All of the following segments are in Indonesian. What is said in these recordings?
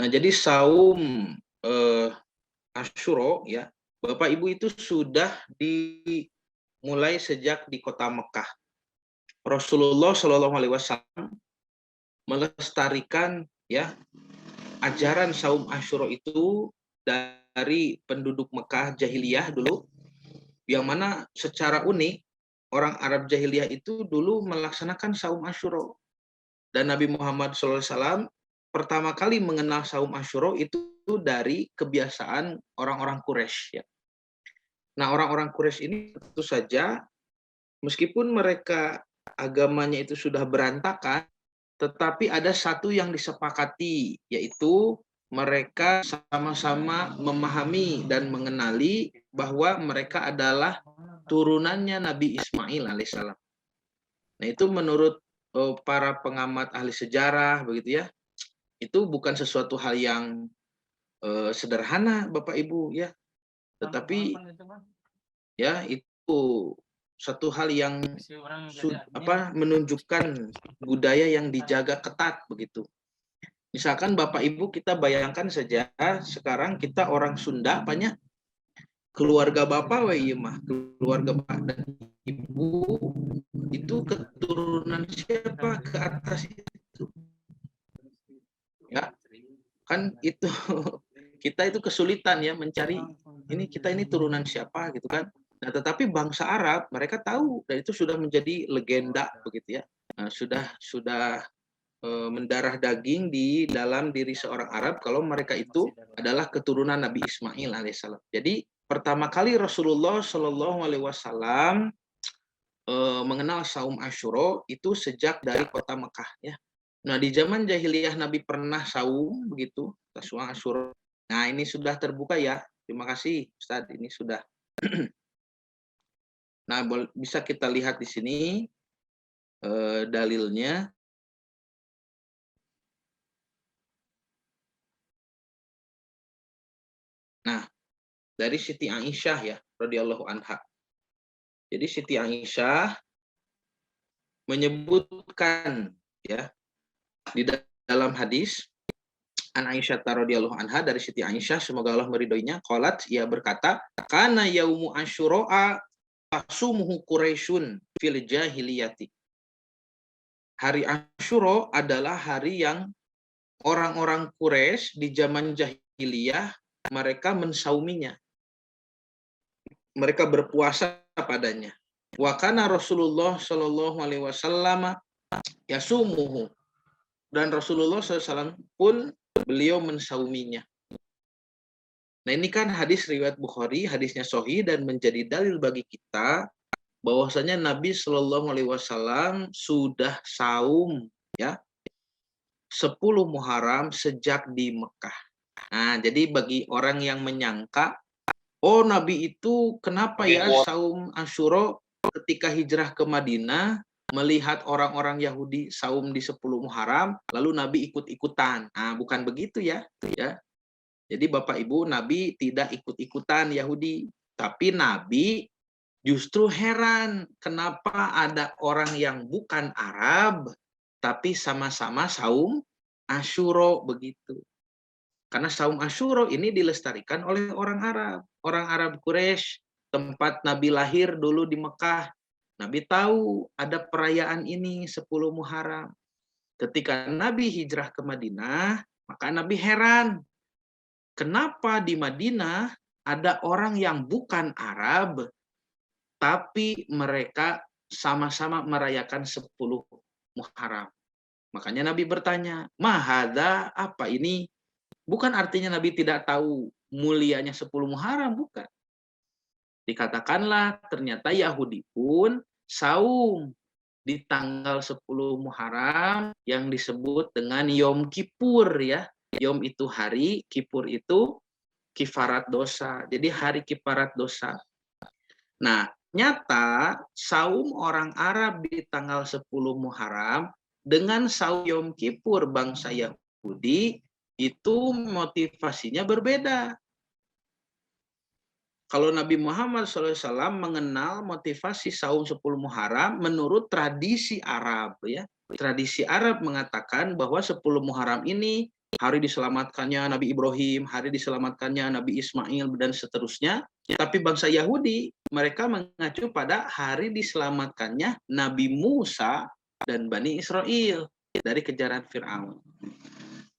Nah, jadi saum Asyura ya, Bapak Ibu itu sudah dimulai sejak di kota Mekah. Rasulullah Shallallahu Alaihi Wasallam melestarikan ya ajaran saum Asyura itu dari penduduk Mekah jahiliyah dulu, yang mana secara unik orang Arab jahiliyah itu dulu melaksanakan saum Asyura, dan Nabi Muhammad SAW pertama kali mengenal saum Asyura itu dari kebiasaan orang-orang Quraisy ya. Nah, orang-orang Quraisy ini tentu saja meskipun mereka agamanya itu sudah berantakan, tetapi ada satu yang disepakati, yaitu mereka sama-sama memahami dan mengenali bahwa mereka adalah turunannya Nabi Ismail alaihissalam. Nah, itu menurut para pengamat ahli sejarah begitu ya, itu bukan sesuatu hal yang sederhana Bapak Ibu ya, tetapi ya itu satu hal yang menunjukkan budaya yang dijaga ketat begitu. Misalkan Bapak Ibu kita bayangkan saja sekarang kita orang Sunda banyak keluarga Bapak mah keluarga Bapak dan Ibu itu keturunan siapa ke atas itu. Ya, kan itu kita itu kesulitan ya mencari kita ini turunan siapa gitu kan. Nah, tetapi bangsa Arab mereka tahu dan itu sudah menjadi legenda begitu ya. Nah, sudah mendarah daging di dalam diri seorang Arab kalau mereka itu adalah keturunan Nabi Ismail alaihissalam. Jadi pertama kali Rasulullah Shallallahu Alaihi Wasallam mengenal saum Asyura itu sejak dari kota Mekah ya. Nah, di zaman jahiliyah Nabi pernah saum begitu, saum Asyura. Nah, ini sudah terbuka ya. Terima kasih Ustadz, ini sudah. Nah, bisa kita lihat di sini dalilnya. Nah, dari Siti Aisyah ya, radhiyallahu anha. Jadi Siti Aisyah menyebutkan ya di dalam hadis An Aisyah radhiyallahu anha, dari Siti Aisyah semoga Allah meridhoinya, qalat, ia berkata, kana yaumu asyura tasumuhu Quraisyun fil jahiliyati. Hari Asyura adalah hari yang orang-orang Quraisy di zaman jahiliyah mereka mensauminya. Mereka berpuasa padanya. Wa kana Rasulullah Shallallahu Alaihi Wasallam yasumuhu, dan Rasulullah SAW pun beliau mensauminya. Nah, ini kan hadis riwayat Bukhari, hadisnya sahih dan menjadi dalil bagi kita bahwasanya Nabi Shallallahu Alaihi Wasallam sudah saum ya 10 Muharram sejak di Mekah. Nah, jadi bagi orang yang menyangka, oh Nabi itu kenapa ya saum Asyura ketika hijrah ke Madinah melihat orang-orang Yahudi saum di 10 Muharram, lalu Nabi ikut-ikutan. Nah, bukan begitu ya. Jadi Bapak Ibu, Nabi tidak ikut-ikutan Yahudi. Tapi Nabi justru heran kenapa ada orang yang bukan Arab, tapi sama-sama saum Asyura begitu. Karena saum Asyura ini dilestarikan oleh orang Arab. Orang Arab Quraisy, tempat Nabi lahir dulu di Mekah. Nabi tahu ada perayaan ini 10 Muharram. Ketika Nabi hijrah ke Madinah, maka Nabi heran. Kenapa di Madinah ada orang yang bukan Arab, tapi mereka sama-sama merayakan 10 Muharram. Makanya Nabi bertanya, mahada, apa ini? Bukan artinya Nabi tidak tahu mulianya 10 Muharram, bukan. Dikatakanlah ternyata Yahudi pun saum di tanggal 10 Muharram yang disebut dengan Yom Kippur ya. Yom itu hari, Kippur itu kifarat dosa. Jadi hari kifarat dosa. Nah, nyata saum orang Arab di tanggal 10 Muharram dengan saum Yom Kippur bangsa Yahudi itu motivasinya berbeda. Kalau Nabi Muhammad SAW mengenal motivasi saum 10 Muharram menurut tradisi Arab ya. Tradisi Arab mengatakan bahwa 10 Muharram ini hari diselamatkannya Nabi Ibrahim, hari diselamatkannya Nabi Ismail, dan seterusnya. Tapi bangsa Yahudi, mereka mengacu pada hari diselamatkannya Nabi Musa dan Bani Israel dari kejaran Fir'aun.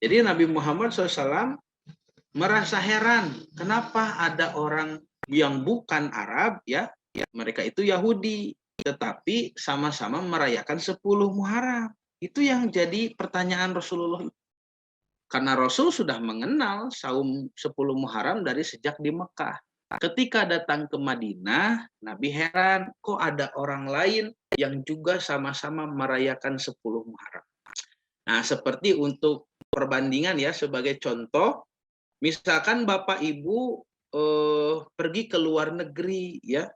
Jadi Nabi Muhammad SAW merasa heran, kenapa ada orang yang bukan Arab, ya, mereka itu Yahudi, tetapi sama-sama merayakan 10 Muharram. Itu yang jadi pertanyaan Rasulullah. Karena Rasul sudah mengenal saum 10 Muharram dari sejak di Mekah. Ketika datang ke Madinah, Nabi heran, kok ada orang lain yang juga sama-sama merayakan 10 Muharram. Nah, seperti untuk perbandingan ya, sebagai contoh, misalkan Bapak Ibu pergi ke luar negeri ya,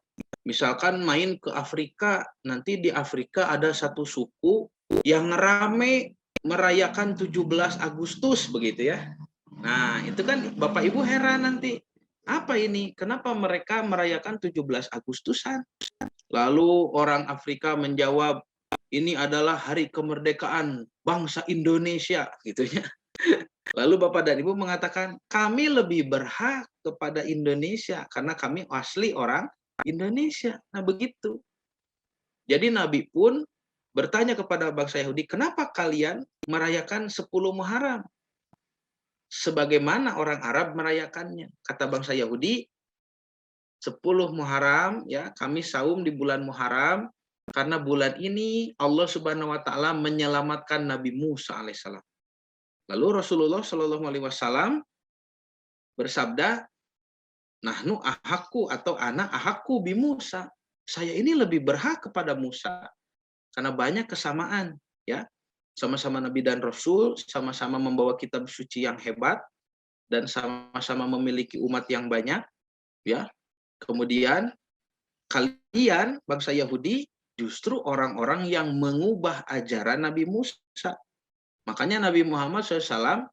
misalkan main ke Afrika, nanti di Afrika ada satu suku yang rame merayakan 17 Agustus begitu ya. Nah, itu kan Bapak Ibu heran nanti. Apa ini? Kenapa mereka merayakan 17 Agustusan? Lalu orang Afrika menjawab, ini adalah hari kemerdekaan bangsa Indonesia gitu ya. Lalu Bapak dan Ibu mengatakan, kami lebih berhak kepada Indonesia karena kami asli orang Indonesia. Nah, begitu. Jadi Nabi pun bertanya kepada bangsa Yahudi, kenapa kalian merayakan 10 Muharram? Sebagaimana orang Arab merayakannya. Kata bangsa Yahudi, 10 Muharram, ya, kami saum di bulan Muharram, karena bulan ini Allah Subhanahu wa taala menyelamatkan Nabi Musa alaihissalam. Lalu Rasulullah Shallallahu alaihi wasallam bersabda, nahnu ahakku atau anak ahakku bi Musa. Saya ini lebih berhak kepada Musa karena banyak kesamaan, ya. Sama-sama Nabi dan Rasul, sama-sama membawa kitab suci yang hebat dan sama-sama memiliki umat yang banyak, ya. Kemudian kalian bangsa Yahudi justru orang-orang yang mengubah ajaran Nabi Musa. Makanya Nabi Muhammad SAW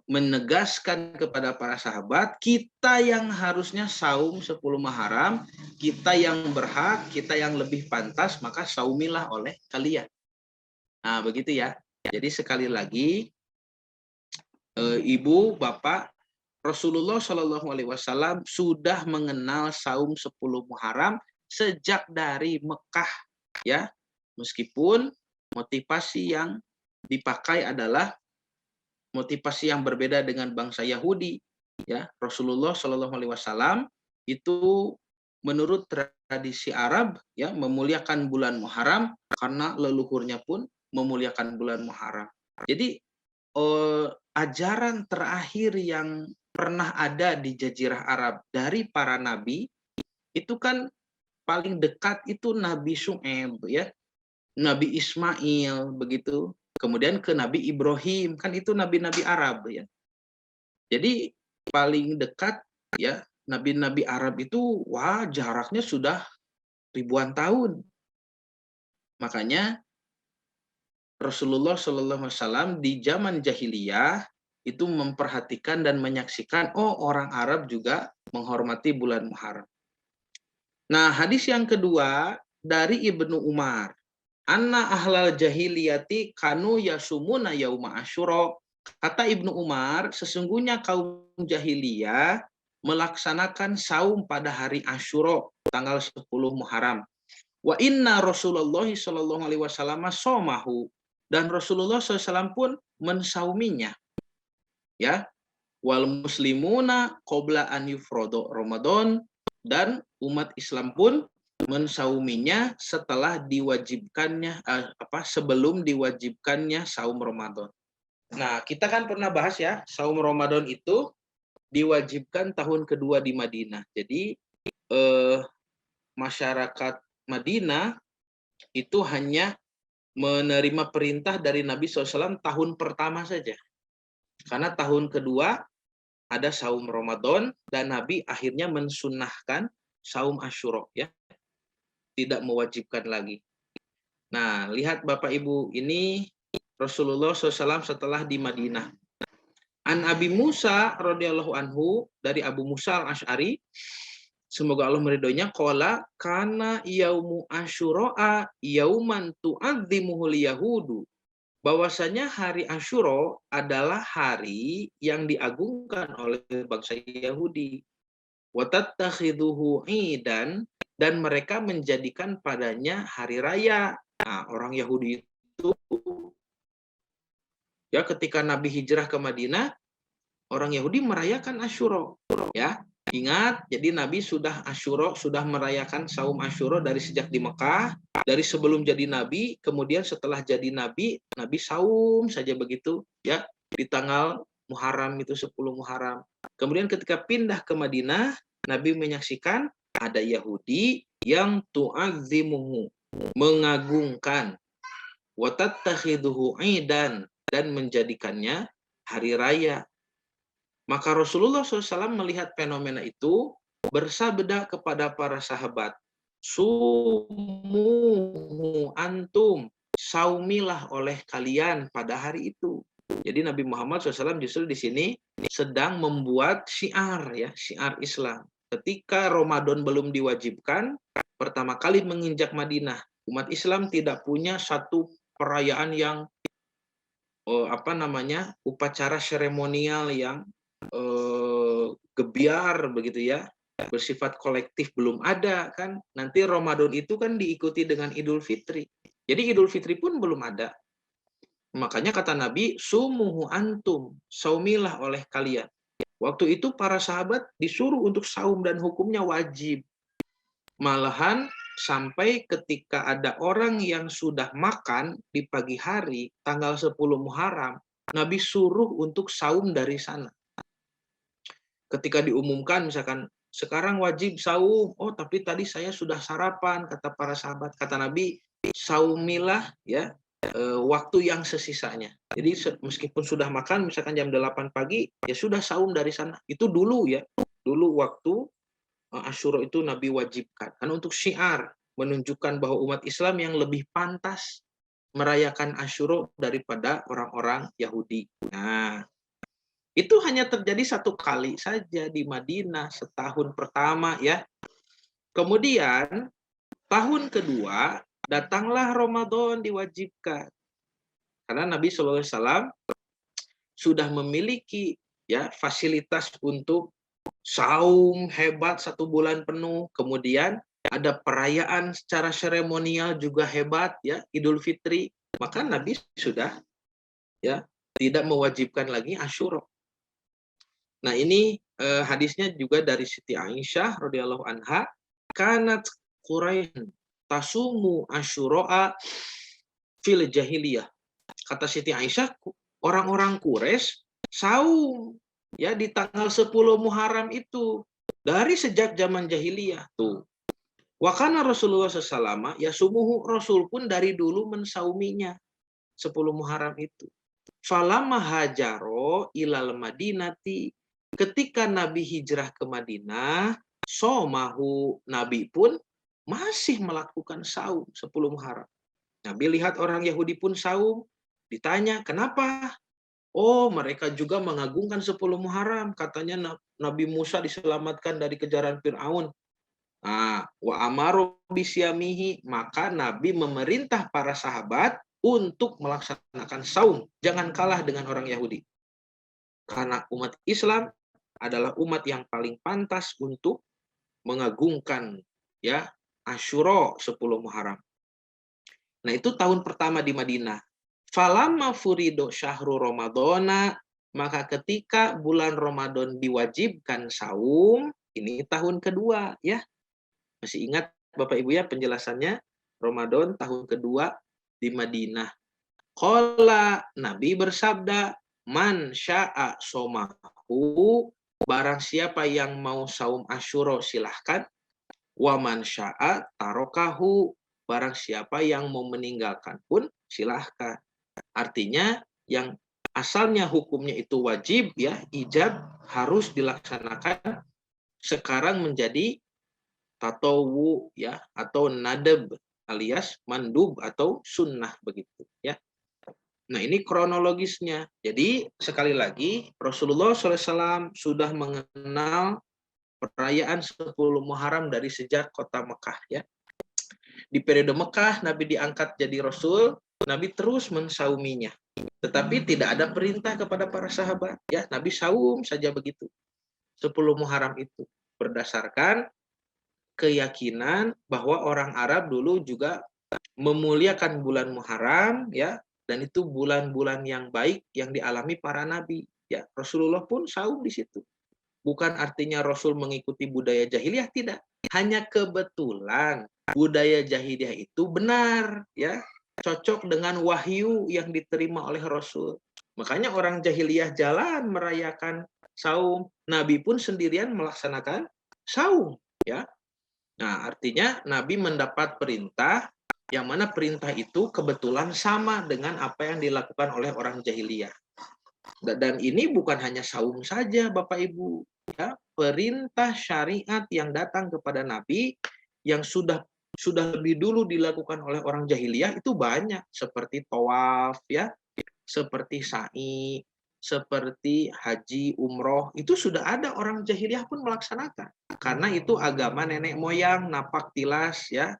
menegaskan kepada para sahabat, kita yang harusnya saum 10 Muharram, kita yang berhak, kita yang lebih pantas, maka saumilah oleh kalian. Nah, begitu ya. Jadi sekali lagi, Ibu, Bapak, Rasulullah Shallallahu alaihi wasallam sudah mengenal saum 10 Muharram sejak dari Mekah, ya. Meskipun motivasi yang dipakai adalah motivasi yang berbeda dengan bangsa Yahudi, ya. Rasulullah Shallallahu alaihi wasallam itu menurut tradisi Arab, ya, memuliakan bulan Muharram karena leluhurnya pun memuliakan bulan Muharram. Jadi ajaran terakhir yang pernah ada di Jazirah Arab dari para nabi itu kan paling dekat itu Nabi Syuaib, ya, Nabi Ismail begitu. Kemudian ke Nabi Ibrahim, kan itu nabi-nabi Arab ya. Jadi paling dekat ya nabi-nabi Arab itu wah jaraknya sudah ribuan tahun. Makanya Rasulullah Shallallahu alaihi wasallam di zaman jahiliyah itu memperhatikan dan menyaksikan, oh orang Arab juga menghormati bulan Muharram. Nah, hadis yang kedua dari Ibnu Umar. Anna ahlal jahiliyati kanu yasumuna yauma Asyura. Kata Ibnu Umar, sesungguhnya kaum jahiliyah melaksanakan saum pada hari Asyura, tanggal 10 Muharram. Wa inna Rasulullah sallallahu alaihi wasallam somahu, dan Rasulullah SAW pun mensauminya. Ya, wal muslimuna qabla an yufrodo Ramadan, dan umat Islam pun mensauminya setelah diwajibkannya sebelum diwajibkannya saum Ramadan. Nah, kita kan pernah bahas ya, saum Ramadan itu diwajibkan tahun kedua di Madinah. Jadi masyarakat Madinah itu hanya menerima perintah dari Nabi SAW tahun pertama saja. Karena tahun kedua ada saum Ramadan dan Nabi akhirnya mensunnahkan saum Asyura, ya. Tidak mewajibkan lagi. Nah, lihat Bapak Ibu, ini Rasulullah SAW setelah di Madinah. An Abi Musa radhiyallahu anhu, dari Abu Musa al-Asy'ari, semoga Allah meridhoinya, qala kana yaumu Asyura yauman tu'adzimuhul yahudu bahwasanya hari Asyura adalah hari yang diagungkan oleh bangsa Yahudi. Wa tattakhiduhu idan, dan mereka menjadikan padanya hari raya. Nah, orang Yahudi itu ya ketika Nabi hijrah ke Madinah, orang Yahudi merayakan Asyura, ya. Ingat, jadi Nabi sudah Asyura, sudah merayakan saum Asyura dari sejak di Mekah, dari sebelum jadi Nabi, kemudian setelah jadi Nabi, Nabi saum saja begitu, ya, di tanggal Muharram itu 10 Muharram. Kemudian ketika pindah ke Madinah, Nabi menyaksikan ada Yahudi yang tu'azzimuhu, mengagungkan, wa tattakhiduhu idan, dan menjadikannya hari raya. Maka Rasulullah SAW melihat fenomena itu, bersabda kepada para sahabat, sumuhu antum, saumilah oleh kalian pada hari itu. Jadi Nabi Muhammad SAW justru di sini sedang membuat syiar, ya, syiar Islam. Ketika Ramadan belum diwajibkan, pertama kali menginjak Madinah, umat Islam tidak punya satu perayaan yang upacara seremonial yang gebiar begitu ya, bersifat kolektif belum ada kan. Nanti Ramadan itu kan diikuti dengan Idul Fitri. Jadi Idul Fitri pun belum ada. Makanya kata Nabi, sumuhu antum, saumilah oleh kalian. Waktu itu para sahabat disuruh untuk saum dan hukumnya wajib. Malahan sampai ketika ada orang yang sudah makan di pagi hari tanggal 10 Muharram, Nabi suruh untuk saum dari sana. Ketika diumumkan misalkan sekarang wajib saum, oh tapi tadi saya sudah sarapan, kata para sahabat. Kata Nabi, saumilah ya waktu yang sesisanya. Jadi meskipun sudah makan misalkan jam 8 pagi, ya sudah saum dari sana. Itu dulu ya. Dulu waktu Asyura itu Nabi wajibkan. Karena untuk syiar, menunjukkan bahwa umat Islam yang lebih pantas merayakan Asyura daripada orang-orang Yahudi. Nah, itu hanya terjadi satu kali saja di Madinah setahun pertama ya. Kemudian tahun kedua datanglah Ramadan diwajibkan. Karena Nabi SAW sudah memiliki ya fasilitas untuk saum hebat 1 bulan penuh. Kemudian ada perayaan secara seremonial juga hebat ya, Idul Fitri. Maka Nabi sudah ya tidak mewajibkan lagi Asyura. Nah, ini hadisnya juga dari Siti Aisyah radhiyallahu anha, kanat Quraisy tasumu Asyura fil jahiliyah. Kata Siti Aisyah, orang-orang Quraisy saum ya di tanggal 10 Muharram itu dari sejak zaman jahiliyah tuh. Wa kana Rasulullah SAW ya sumuhu, Rasul pun dari dulu mensauminya 10 Muharram itu. Falamma hajaro ilal Madinati, ketika Nabi hijrah ke Madinah, somahu, Nabi pun masih melakukan saum 10 Muharram. Nabi lihat orang Yahudi pun saum, ditanya, kenapa? Oh, mereka juga mengagungkan 10 Muharram. Katanya Nabi Musa diselamatkan dari kejaran Fir'aun. Nah, wa amaru bisyamihi, maka Nabi memerintah para sahabat untuk melaksanakan saum. Jangan kalah dengan orang Yahudi. Karena umat Islam adalah umat yang paling pantas untuk mengagungkan ya Asyura 10 Muharram. Nah, itu tahun pertama di Madinah. Falamma furido syahru Ramadana, maka ketika bulan Ramadan diwajibkan saum, ini tahun kedua ya. Masih ingat Bapak Ibu ya penjelasannya? Ramadan tahun kedua di Madinah. Qala, Nabi bersabda, man sya'a somahu, barang siapa yang mau saum Asyura silahkan. Wa man sya'a tarokahu, barang siapa yang mau meninggalkan pun silahkan. Artinya yang asalnya hukumnya itu wajib ya, ijab harus dilaksanakan, sekarang menjadi tatawu ya, atau nadab alias mandub atau sunnah begitu ya. Nah, ini kronologisnya. Jadi sekali lagi Rasulullah SAW sudah mengenal perayaan 10 Muharram dari sejak kota Mekah ya. Di periode Mekah Nabi diangkat jadi Rasul, Nabi terus mensauminya. Tetapi tidak ada perintah kepada para sahabat. Ya, Nabi saum saja begitu. 10 Muharram itu. Berdasarkan keyakinan bahwa orang Arab dulu juga memuliakan bulan Muharram, ya, dan itu bulan-bulan yang baik yang dialami para nabi. Ya, Rasulullah pun saum di situ. Bukan artinya Rasul mengikuti budaya jahiliyah, tidak. Hanya kebetulan budaya jahiliyah itu benar, ya, cocok dengan wahyu yang diterima oleh Rasul. Makanya orang jahiliyah jalan merayakan saum, Nabi pun sendirian melaksanakan saum, ya. Nah, artinya Nabi mendapat perintah yang mana perintah itu kebetulan sama dengan apa yang dilakukan oleh orang jahiliyah. Dan ini bukan hanya saum saja, Bapak Ibu, ya. Perintah syariat yang datang kepada Nabi yang sudah lebih dulu dilakukan oleh orang jahiliyah itu banyak, seperti tawaf, ya, seperti sa'i, seperti haji, umroh, itu sudah ada orang jahiliyah pun melaksanakan. Karena itu agama nenek moyang, napak tilas, ya,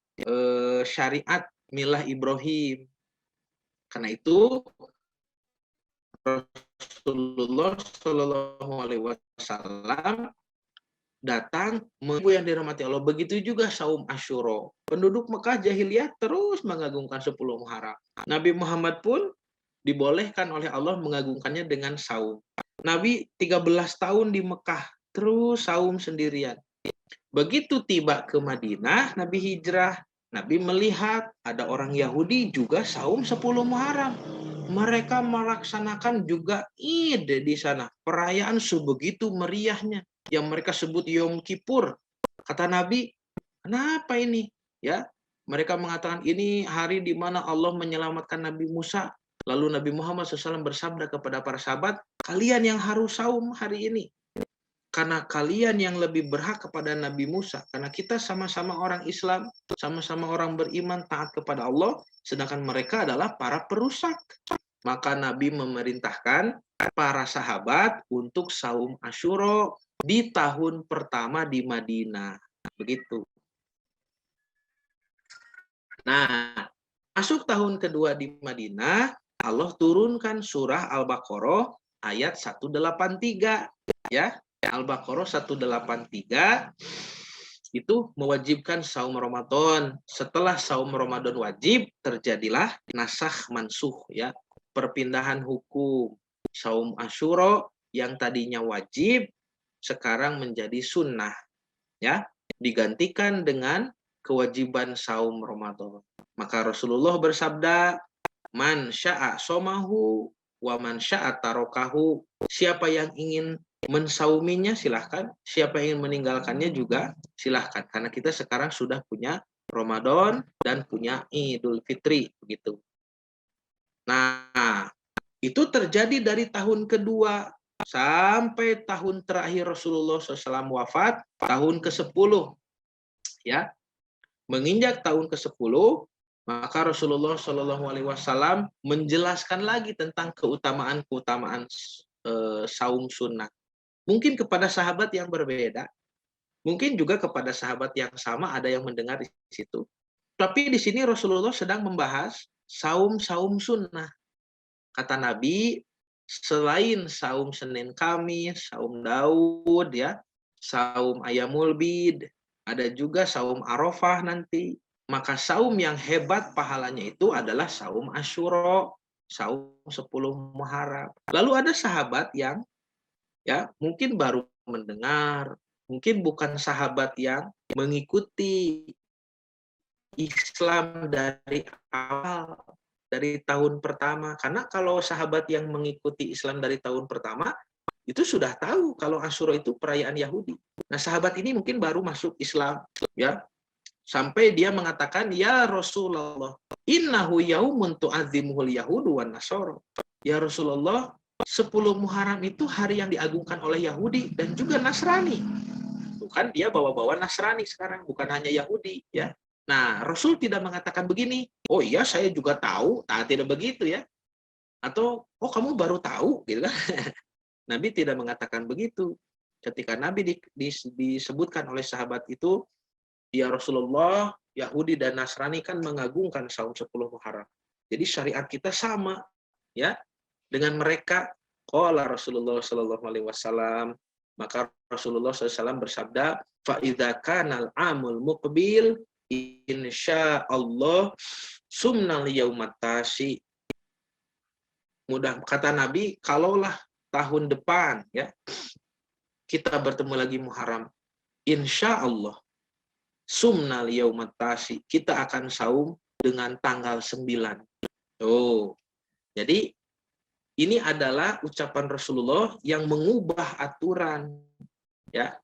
syariat milah Ibrahim. Karena itu Rasulullah Shallallahu Alaihi Wasallam datang mengibu yang dirahmati Allah. Begitu juga saum Asyura. Penduduk Mekah jahiliyah terus mengagungkan 10 Muharram. Nabi Muhammad pun dibolehkan oleh Allah mengagungkannya dengan saum. Nabi 13 tahun di Mekah, terus saum sendirian. Begitu tiba ke Madinah, Nabi hijrah, Nabi melihat ada orang Yahudi juga saum 10 Muharram. Mereka melaksanakan juga Id di sana, perayaan sebegitu meriahnya yang mereka sebut Yom Kippur. Kata Nabi, kenapa ini? Ya, mereka mengatakan ini hari di mana Allah menyelamatkan Nabi Musa. Lalu Nabi Muhammad SAW bersabda kepada para sahabat, kalian yang harus saum hari ini. Karena kalian yang lebih berhak kepada Nabi Musa. Karena kita sama-sama orang Islam, sama-sama orang beriman, taat kepada Allah, sedangkan mereka adalah para perusak. Maka Nabi memerintahkan para sahabat untuk saum Asyura di tahun pertama di Madinah. Begitu. Nah, masuk tahun kedua di Madinah, Allah turunkan surah Al-Baqarah ayat 183, ya. Al-Baqarah 183 itu mewajibkan saum Ramadan. Setelah saum Ramadan wajib, terjadilah nasakh mansuh, ya. Perpindahan hukum. Saum Asyura yang tadinya wajib sekarang menjadi sunnah, ya. Digantikan dengan kewajiban saum Ramadan. Maka Rasulullah bersabda, man sya'a somahu wa man sya'a tarokahu. Siapa yang ingin mensauminya silahkan, siapa yang ingin meninggalkannya juga silahkan. Karena kita sekarang sudah punya Ramadan dan punya Idul Fitri, begitu. Nah, itu terjadi dari tahun kedua sampai tahun terakhir Rasulullah SAW wafat, tahun ke-10. Ya, menginjak tahun ke-10, maka Rasulullah SAW menjelaskan lagi tentang keutamaan-keutamaan saum sunnah. Mungkin kepada sahabat yang berbeda, mungkin juga kepada sahabat yang sama ada yang mendengar di situ. Tapi di sini Rasulullah sedang membahas saum-saum sunnah. Kata Nabi, selain saum Senin Kamis, saum Daud, ya, saum Ayamul Bid, ada juga saum Arafah nanti. Maka saum yang hebat pahalanya itu adalah saum Asyura, saum 10 Muharram. Lalu ada sahabat yang, ya, mungkin baru mendengar, mungkin bukan sahabat yang mengikuti Islam dari awal, dari tahun pertama. Karena kalau sahabat yang mengikuti Islam dari tahun pertama, itu sudah tahu kalau Asyura itu perayaan Yahudi. Nah, sahabat ini mungkin baru masuk Islam, ya. Sampai dia mengatakan, ya Rasulullah, innahu yaumun tu'adzimuhul yahudu wan nasara. Ya Rasulullah, 10 Muharram itu hari yang diagungkan oleh Yahudi dan juga Nasrani. Bukan dia bawa-bawa Nasrani sekarang, bukan hanya Yahudi, ya. Nah, Rasul tidak mengatakan begini, oh iya saya juga tahu, nah, tidak begitu, ya. Atau, oh kamu baru tahu, gitu kan. Nabi tidak mengatakan begitu. Ketika Nabi disebutkan oleh sahabat itu, ya Rasulullah, Yahudi dan Nasrani kan mengagungkan saum 10 Muharram. Jadi syariat kita sama ya dengan mereka. Qala Rasulullah sallallahu alaihi wasallam, maka Rasulullah SAW bersabda, fa idza kana al-amul muqbil insyaallah sumnal yaumat tasi. Mudah kata Nabi, kalaulah tahun depan ya kita bertemu lagi Muharram, insyaallah sumnal yaumat tasi, kita akan saum dengan tanggal 9. Oh. Jadi ini adalah ucapan Rasulullah yang mengubah aturan, ya,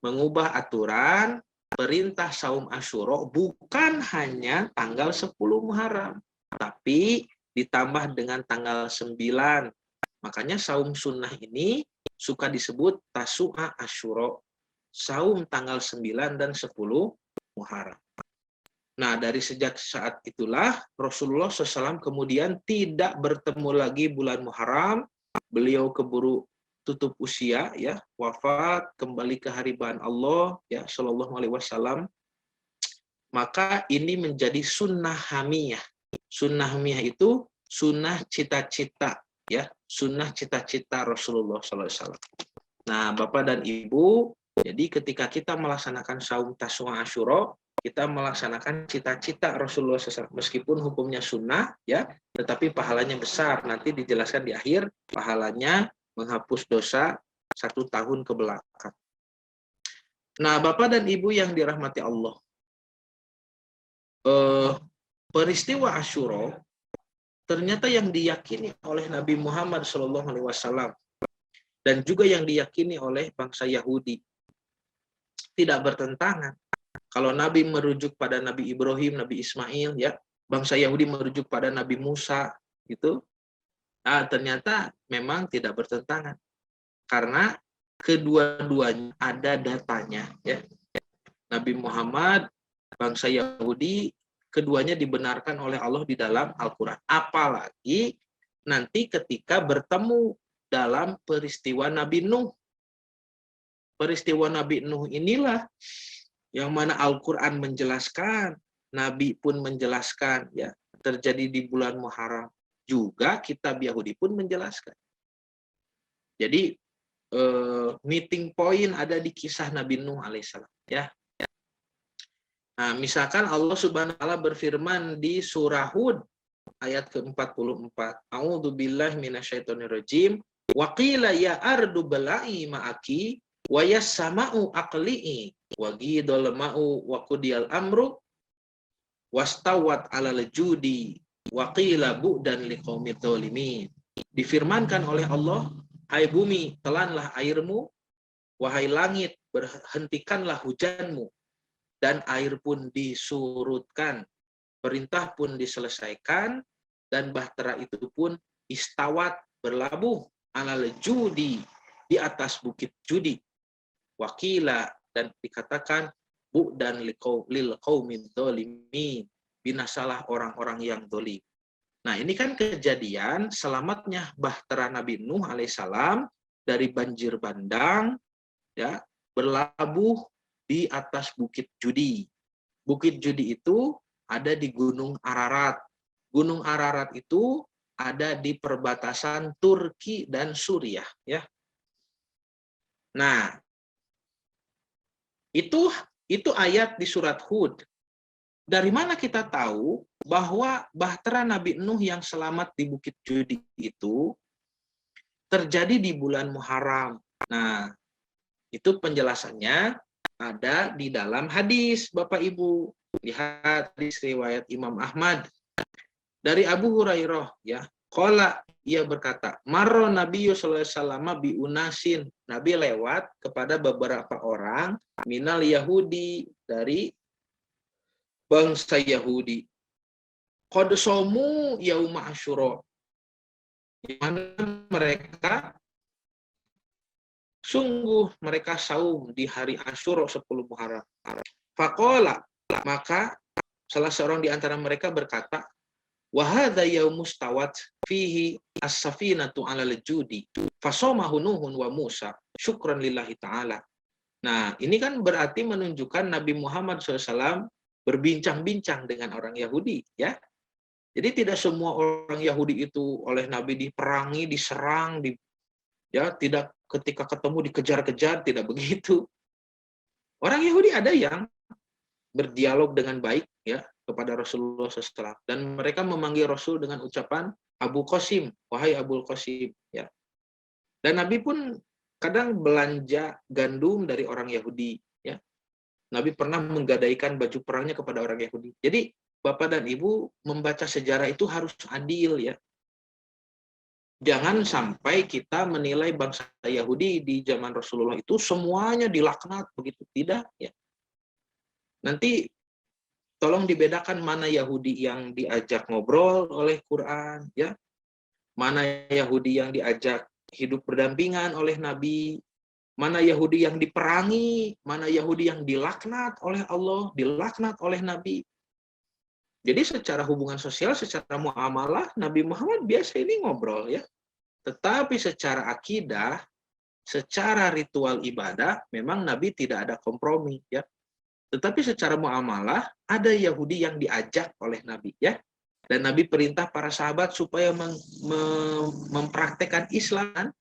mengubah aturan perintah saum Asyura bukan hanya tanggal 10 Muharram, tapi ditambah dengan tanggal 9. Makanya saum sunnah ini suka disebut Tasu'a Asyura, saum tanggal 9 dan 10 Muharram. Nah, dari sejak saat itulah Rasulullah SAW kemudian tidak bertemu lagi bulan Muharram. Beliau keburu tutup usia, ya, wafat, kembali ke hariban Allah, ya, Shallallahu Alaihi Wasallam. Maka ini menjadi sunnah hamiyah. Sunnah hamiyah itu sunnah cita-cita, ya, sunnah cita-cita Rasulullah SAW. Nah, Bapak dan Ibu, jadi ketika kita melaksanakan saum Tasu'a Asyura, kita melaksanakan cita-cita Rasulullah SAW. Meskipun hukumnya sunnah, ya, tetapi pahalanya besar. Nanti dijelaskan di akhir, pahalanya menghapus dosa 1 tahun ke belakang. Nah, Bapak dan Ibu yang dirahmati Allah, peristiwa Asyura ternyata yang diyakini oleh Nabi Muhammad SAW dan juga yang diyakini oleh bangsa Yahudi tidak bertentangan. Kalau Nabi merujuk pada Nabi Ibrahim, Nabi Ismail, ya, bangsa Yahudi merujuk pada Nabi Musa, gitu. Nah, ternyata memang tidak bertentangan, karena kedua-duanya ada datanya, ya. Nabi Muhammad, bangsa Yahudi, keduanya dibenarkan oleh Allah di dalam Al-Quran. Apalagi nanti ketika bertemu dalam peristiwa Nabi Nuh. Peristiwa Nabi Nuh inilah yang mana Al-Quran menjelaskan, Nabi pun menjelaskan, ya, terjadi di bulan Muharram. Juga kitab Yahudi pun menjelaskan. Jadi meeting point ada di kisah Nabi Nuh alaihissalam, ya. Nah, misalkan Allah Subhanahu wa taala berfirman di surah Hud ayat ke-44, A'udzubillahi minasyaitonirrajim, wa qila ya ardu bala'i ma'aki wa yassama'u aqli'i wa ghidal ma'u wa qudiyal amru wastawat 'alal judi wa qila bu'dan liqaumidz zalimin. Difirmankan oleh Allah, hai bumi, telanlah airmu, wahai langit, berhentikanlah hujanmu, dan air pun disurutkan, perintah pun diselesaikan, dan bahtera itu pun istawat, berlabuh, alal judi, di atas bukit judi. Wakila, dan dikatakan bu'dan lil qaumidz zalimin, binasalah orang-orang yang zalim. Nah, ini kan kejadian selamatnya bahtera Nabi Nuh alaihissalam dari banjir bandang, ya, berlabuh di atas bukit judi. Bukit judi itu ada di Gunung Ararat. Gunung Ararat itu ada di perbatasan Turki dan Suriah, ya. Nah, itu ayat di surat Hud. Dari mana kita tahu bahwa bahtera Nabi Nuh yang selamat di bukit judi itu terjadi di bulan Muharram? Nah, itu penjelasannya ada di dalam hadis, Bapak Ibu. Lihat hadis riwayat Imam Ahmad dari Abu Hurairah, ya. Qala, ia berkata, marra Nabi sallallahu alaihi wasallam bi unasin. Nabi lewat kepada beberapa orang minal Yahudi, dari bangsa Yahudi. Qad somu yauma Asyura. Di mana mereka sungguh mereka saum di hari Asyura 10 Muharram. Faqala, maka salah seorang di antara mereka berkata, wa hadza yaumus tawat fihi as-safinatu 'alal judi fasomahu Nuhun wa Musa syukran lillahi ta'ala. Nah, ini kan berarti menunjukkan Nabi Muhammad SAW berbincang-bincang dengan orang Yahudi, ya. Jadi tidak semua orang Yahudi itu oleh Nabi diperangi, diserang, ya tidak ketika ketemu dikejar-kejar, tidak begitu. Orang Yahudi ada yang berdialog dengan baik ya kepada Rasulullah SAW, dan mereka memanggil Rasul dengan ucapan Abu Qasim, wahai Abu Qasim, ya. Dan Nabi pun kadang belanja gandum dari orang Yahudi, ya. Nabi pernah menggadaikan baju perangnya kepada orang Yahudi. Jadi Bapak dan Ibu membaca sejarah itu harus adil, ya. Jangan sampai kita menilai bangsa Yahudi di zaman Rasulullah itu semuanya dilaknat begitu, tidak, ya. Nanti tolong dibedakan mana Yahudi yang diajak ngobrol oleh Quran, ya. Mana Yahudi yang diajak hidup berdampingan oleh Nabi, mana Yahudi yang diperangi, mana Yahudi yang dilaknat oleh Allah, dilaknat oleh Nabi. Jadi secara hubungan sosial, secara muamalah, Nabi Muhammad biasa ini ngobrol, ya. Tetapi secara akidah, secara ritual ibadah, memang Nabi tidak ada kompromi, ya. Tetapi secara muamalah, ada Yahudi yang diajak oleh Nabi, ya. Dan Nabi perintah para sahabat supaya mempraktekkan Islam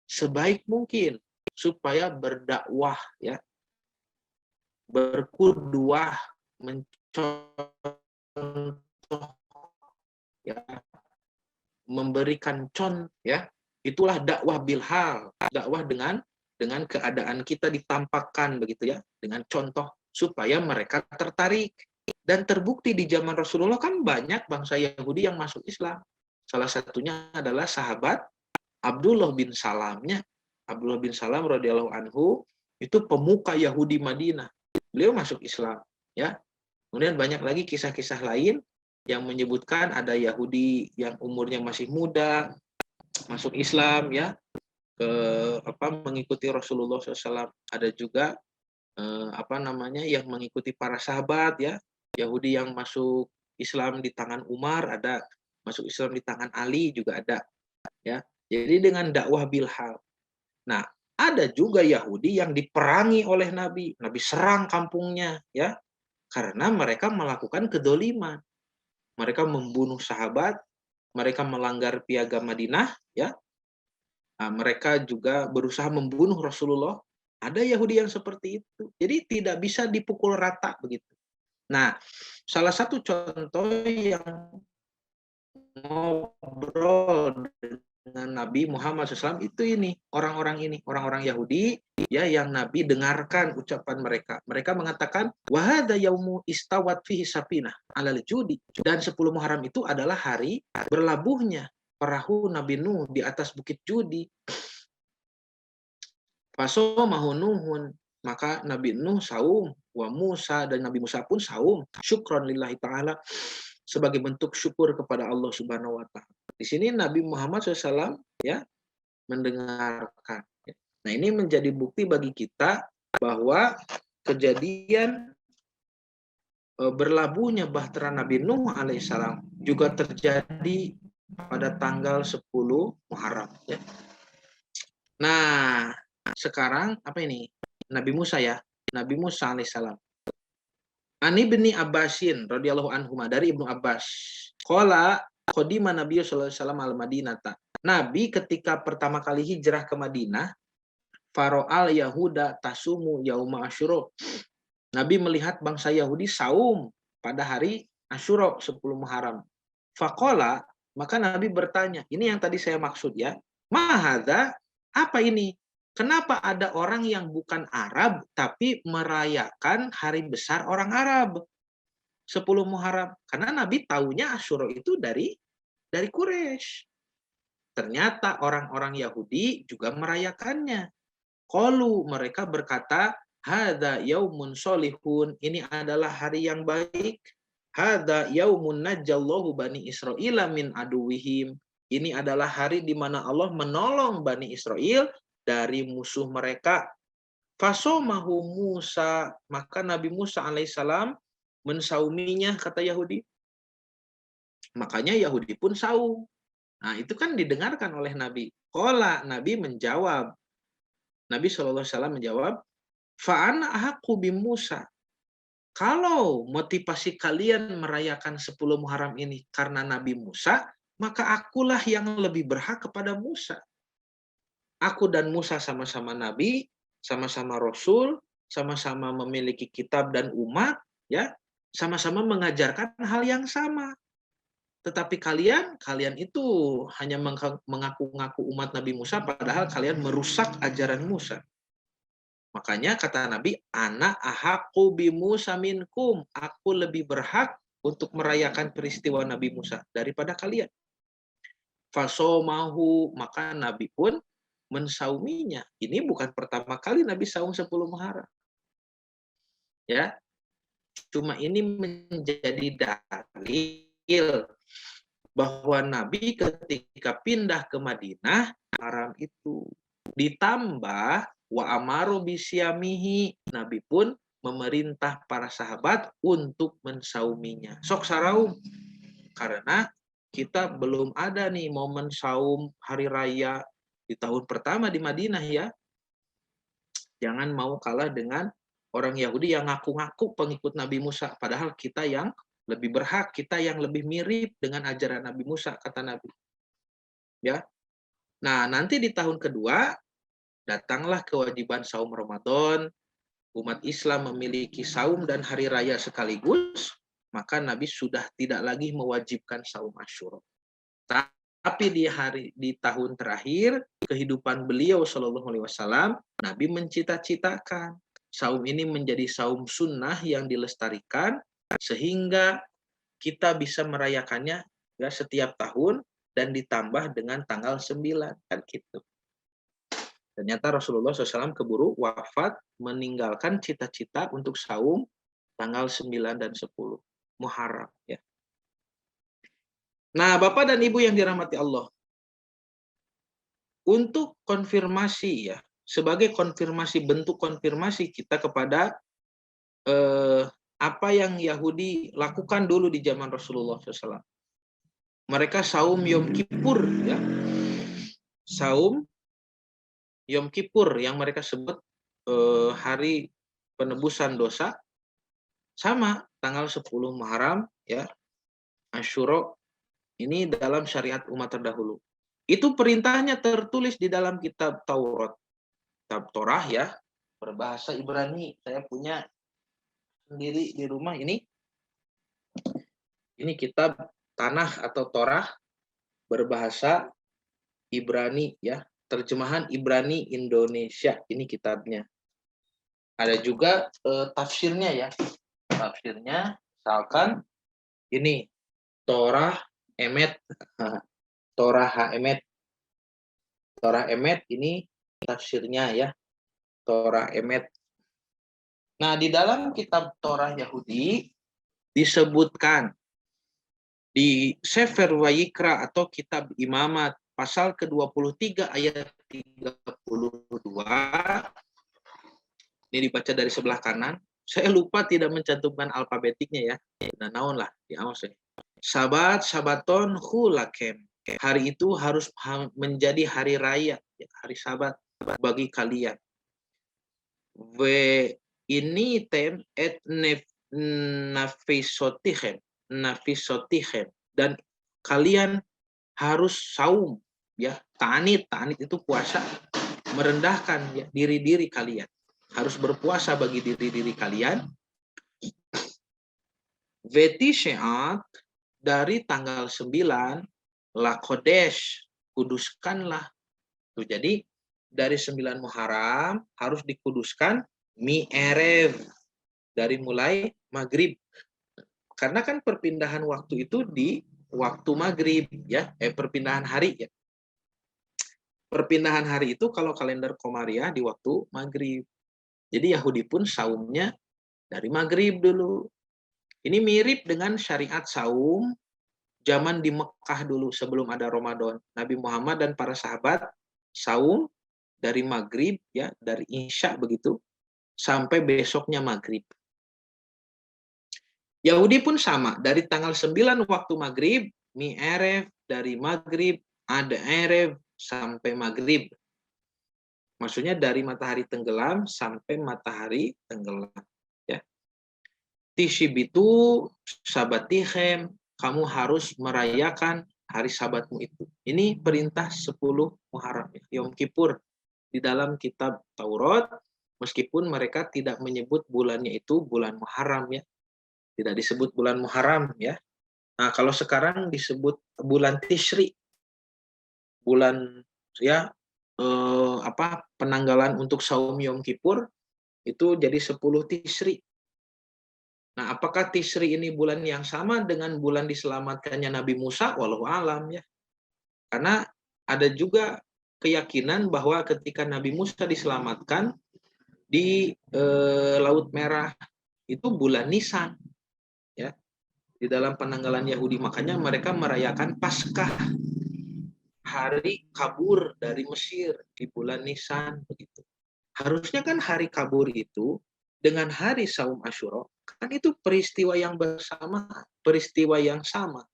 sebaik mungkin, supaya berdakwah, ya, berkuduah, mencontoh, ya, memberikan contoh, ya. Itulah dakwah bilhal, dakwah dengan keadaan kita ditampakkan begitu, ya, dengan contoh supaya mereka tertarik. Dan terbukti di zaman Rasulullah kan banyak bangsa Yahudi yang masuk Islam. Salah satunya adalah sahabat Abdullah bin Salamnya. Abdullah bin Salam radhiyallahu anhu itu pemuka Yahudi Madinah. Beliau masuk Islam, ya. Kemudian banyak lagi kisah-kisah lain yang menyebutkan ada Yahudi yang umurnya masih muda masuk Islam, ya, mengikuti Rasulullah SAW. Ada juga yang mengikuti para sahabat, ya. Yahudi yang masuk Islam di tangan Umar ada, masuk Islam di tangan Ali juga ada, ya. Jadi dengan dakwah bilhal. Nah, ada juga Yahudi yang diperangi oleh Nabi. Nabi serang kampungnya, ya, karena mereka melakukan kedoliman. Mereka membunuh sahabat, mereka melanggar piagam Madinah, ya. Nah, mereka juga berusaha membunuh Rasulullah. Ada Yahudi yang seperti itu. Jadi tidak bisa dipukul rata begitu. Nah, salah satu contoh yang ngobrol dengan Nabi Muhammad SAW itu orang-orang Yahudi, ya, yang Nabi dengarkan ucapan mereka. Mereka mengatakan wahada yaumu istawat fihi sapinah alal judi, dan 10 Muharram itu adalah hari berlabuhnya perahu Nabi Nuh di atas bukit Judi. Fasomahu Nuhun, maka Nabi Nuh saum, wa Musa, dan Nabi Musa pun saum, syukron lillahi ta'ala, sebagai bentuk syukur kepada Allah Subhanahu wa Ta'ala. Di sini Nabi Muhammad SAW, ya, mendengarkan. Nah, ini menjadi bukti bagi kita bahwa kejadian berlabuhnya bahtera Nabi Nuh alaihissalam juga terjadi pada tanggal 10 Muharram, ya. Nah, sekarang apa ini? Nabi Musa, ya. Nabi Musa alaihissalam. Ani bin Abbasin radhiyallahu anhu, dari Ibnu Abbas. Qala qadima Nabi sallallahu alaihi wasallam al-Madinata. Nabi ketika pertama kali hijrah ke Madinah, faro'al Yahuda tasumu yauma Asyura. Nabi melihat bangsa Yahudi saum pada hari Asyura 10 Muharram. Faqala, maka Nabi bertanya, ini yang tadi saya maksud, ya. Mahadza, apa ini? Kenapa ada orang yang bukan Arab tapi merayakan hari besar orang Arab 10 Muharram? Karena Nabi taunya Asyura itu dari Quraisy. Ternyata orang-orang Yahudi juga merayakannya. Qalu, mereka berkata, hadza yaumun solihun, ini adalah hari yang baik. Hadza yaumun najjallahu bani Israila min aduwihim, ini adalah hari di mana Allah menolong Bani Israel dari musuh mereka. Fasomahu Musa, maka Nabi Musa alaihissalam mensauminya, kata Yahudi. Makanya Yahudi pun saum. Nah, itu kan didengarkan oleh Nabi. Qala, Nabi menjawab. Nabi SAW menjawab, fa'ana ahaqu bi Musa. kalau motivasi kalian merayakan 10 Muharram ini karena Nabi Musa, maka akulah yang lebih berhak kepada Musa. Aku dan Musa sama-sama nabi, sama-sama rasul, sama-sama memiliki kitab dan umat, ya, sama-sama mengajarkan hal yang sama. Tetapi kalian itu hanya mengaku-ngaku umat Nabi Musa, padahal kalian merusak ajaran Musa. Makanya kata Nabi, ana ahaqqu bi Musa minkum. Aku lebih berhak untuk merayakan peristiwa Nabi Musa daripada kalian. Fasomahu, maka Nabi pun mensauminya. Ini bukan pertama kali Nabi saum 10 Muharram. Ya, cuma ini menjadi dalil bahwa Nabi ketika pindah ke Madinah, haram itu. Ditambah wa amaru bisyamihi, Nabi pun memerintah para sahabat untuk mensauminya. Sok saraum, karena kita belum ada nih momen saum hari raya di tahun pertama di Madinah ya. Jangan mau kalah dengan orang Yahudi yang ngaku-ngaku pengikut Nabi Musa, padahal kita yang lebih berhak, kita yang lebih mirip dengan ajaran Nabi Musa, kata Nabi. Ya. Nah, nanti di tahun kedua datanglah kewajiban saum Ramadan. Umat Islam memiliki saum dan hari raya sekaligus, maka Nabi sudah tidak lagi mewajibkan saum Asyura. Tapi di tahun terakhir kehidupan beliau Shallallahu Alaihi Wasallam, Nabi mencita-citakan saum ini menjadi saum sunnah yang dilestarikan sehingga kita bisa merayakannya ya setiap tahun dan ditambah dengan tanggal 9 kan gitu. Ternyata Rasulullah SAW keburu wafat meninggalkan cita-cita untuk saum tanggal 9 dan 10 Muharram ya. Nah, Bapak dan Ibu yang dirahmati Allah, untuk konfirmasi ya, sebagai konfirmasi, bentuk konfirmasi kita kepada apa yang Yahudi lakukan dulu di zaman Rasulullah SAW. Mereka saum Yom Kippur ya. Saum Yom Kippur yang mereka sebut hari penebusan dosa, sama tanggal 10 Muharram ya. Asyura ini dalam syariat umat terdahulu. Itu perintahnya tertulis di dalam kitab Taurat. Kitab Torah ya, berbahasa Ibrani. Saya punya sendiri di rumah ini. Ini kitab Tanah atau Torah berbahasa Ibrani ya. Terjemahan Ibrani Indonesia. Ini kitabnya. Ada juga tafsirnya ya. Tafsirnya misalkan ini Torah Emet. Torah Emet. Torah Emet ini tafsirnya ya. Torah Emet. Nah, di dalam kitab Torah Yahudi disebutkan di Sefer Wayikra atau kitab Imamat pasal ke-23 ayat 32. Ini dibaca dari sebelah kanan. Saya lupa tidak mencantumkan alfabetiknya ya. Nah, naon lah di awas ya. Sabat sabaton hulakem. Hari itu harus menjadi hari raya, hari Sabat bagi kalian. Ini tem et nafisotichem, dan kalian harus saum ya. Ta'anit itu puasa, merendahkan ya diri-diri kalian. Harus berpuasa bagi diri-diri kalian. Vetisheat, dari tanggal 9 la Kodesh, kuduskanlah. Tuh, jadi dari 9 Muharram harus dikuduskan mi erev, dari mulai maghrib. Karena kan perpindahan waktu itu di waktu maghrib ya, perpindahan hari ya. Perpindahan hari itu kalau kalender Komariah di waktu maghrib. Jadi Yahudi pun saumnya dari maghrib dulu. Ini mirip dengan syariat saum zaman di Mekah dulu sebelum ada Ramadan. Nabi Muhammad dan para sahabat saum dari maghrib ya, dari isya begitu sampai besoknya maghrib. Yahudi pun sama, dari tanggal 9 waktu maghrib, mi erev, dari maghrib ada erev sampai maghrib. Maksudnya dari matahari tenggelam sampai matahari tenggelam. Ya. Tishibitu sabatihim, kamu harus merayakan hari sabatmu itu. Ini perintah 10 Muharram, Yom Kippur di dalam kitab Taurat, meskipun mereka tidak menyebut bulannya itu bulan Muharram ya. Tidak disebut bulan Muharram ya. Nah, kalau sekarang disebut bulan Tishri, bulan ya penanggalan untuk saum Yom Kippur itu jadi 10 Tishri. Nah, apakah Tishri ini bulan yang sama dengan bulan diselamatkannya Nabi Musa? Wallahu alam ya. Karena ada juga keyakinan bahwa ketika Nabi Musa diselamatkan di Laut Merah itu bulan Nisan ya. Di dalam penanggalan Yahudi, makanya mereka merayakan Paskah, hari kabur dari Mesir di bulan Nisan begitu. Harusnya kan hari kabur itu dengan hari Saum Asyura kan itu peristiwa yang bersama, peristiwa yang sama.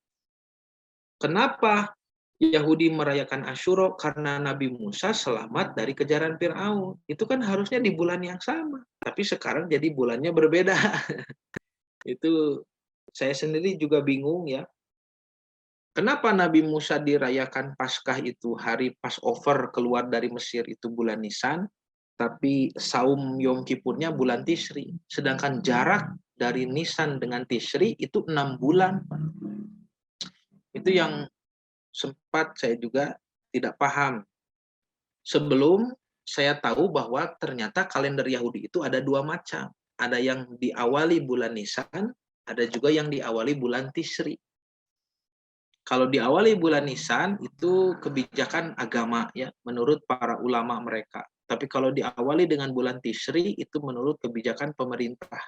Kenapa Yahudi merayakan Asyura? Karena Nabi Musa selamat dari kejaran Firaun. Itu kan harusnya di bulan yang sama, tapi sekarang jadi bulannya berbeda. Itu saya sendiri juga bingung ya. Kenapa Nabi Musa dirayakan Paskah itu hari Passover keluar dari Mesir itu bulan Nisan, tapi saum Yom Kippurnya bulan Tishri. Sedangkan jarak dari Nisan dengan Tishri itu 6 bulan. Itu yang sempat saya juga tidak paham. Sebelum saya tahu bahwa ternyata kalender Yahudi itu ada 2 macam. Ada yang diawali bulan Nisan, ada juga yang diawali bulan Tishri. Kalau diawali bulan Nisan itu kebijakan agama ya, menurut para ulama mereka. Tapi kalau diawali dengan bulan Tishri itu menurut kebijakan pemerintah.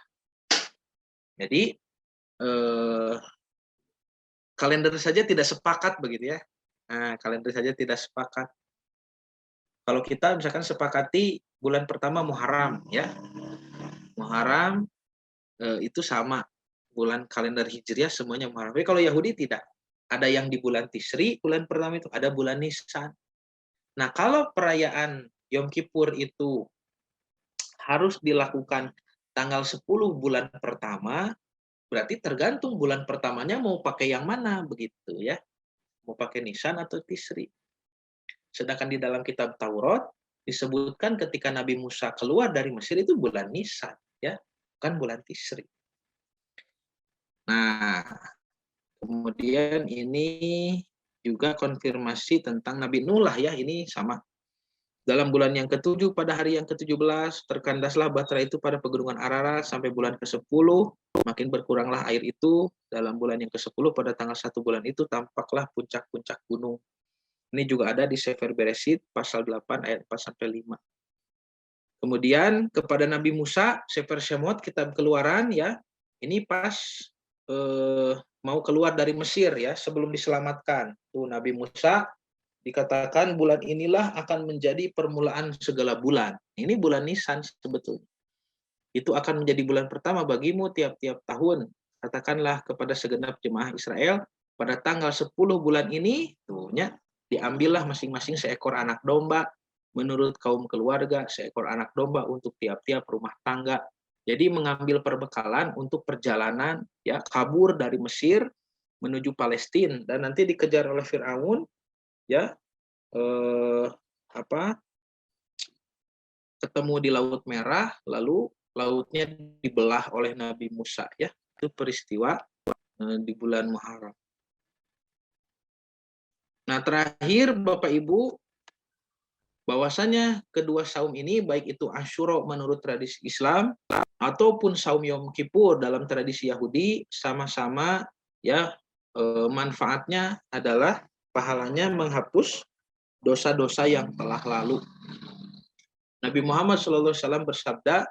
Jadi kalender saja tidak sepakat begitu ya. Nah, kalender saja tidak sepakat. Kalau kita misalkan sepakati bulan pertama Muharram ya. Muharram itu sama bulan kalender Hijriah semuanya Muharram. Tapi kalau Yahudi tidak. Ada yang di bulan Tishri, bulan pertama itu ada bulan Nisan. Nah, kalau perayaan Yom Kippur itu harus dilakukan tanggal 10 bulan pertama, berarti tergantung bulan pertamanya mau pakai yang mana begitu ya. Mau pakai Nisan atau Tishri. Sedangkan di dalam kitab Taurat disebutkan ketika Nabi Musa keluar dari Mesir itu bulan Nisan ya, kan bulan Tishri. Nah, kemudian ini juga konfirmasi tentang Nabi Nuh lah ya, ini sama. Dalam bulan yang ke-7 pada hari yang ke-17 terkandaslah batra itu pada pegunungan Ararat sampai bulan ke-10, makin berkuranglah air itu. Dalam bulan yang ke-10 pada tanggal 1 bulan itu tampaklah puncak-puncak gunung. Ini juga ada di Sefer Bereshit pasal 8 ayat 4 sampai 5. Kemudian kepada Nabi Musa, Sefer Shemot kitab Keluaran ya. Ini pas mau keluar dari Mesir ya, sebelum diselamatkan. Tuh Nabi Musa dikatakan bulan inilah akan menjadi permulaan segala bulan. Ini bulan Nisan sebetulnya. Itu akan menjadi bulan pertama bagimu tiap-tiap tahun. Katakanlah kepada segenap jemaah Israel, pada tanggal 10 bulan ini, tuhnya diambillah masing-masing seekor anak domba, menurut kaum keluarga, seekor anak domba untuk tiap-tiap rumah tangga. Jadi mengambil perbekalan untuk perjalanan ya kabur dari Mesir menuju Palestina dan nanti dikejar oleh Firaun ya ketemu di Laut Merah lalu lautnya dibelah oleh Nabi Musa ya. Itu peristiwa di bulan Muharram. Nah, terakhir Bapak Ibu, bahwasanya kedua saum ini baik itu Asyura menurut tradisi Islam ataupun saum Yom Kippur dalam tradisi Yahudi sama-sama ya manfaatnya adalah pahalanya menghapus dosa-dosa yang telah lalu. Nabi Muhammad SAW bersabda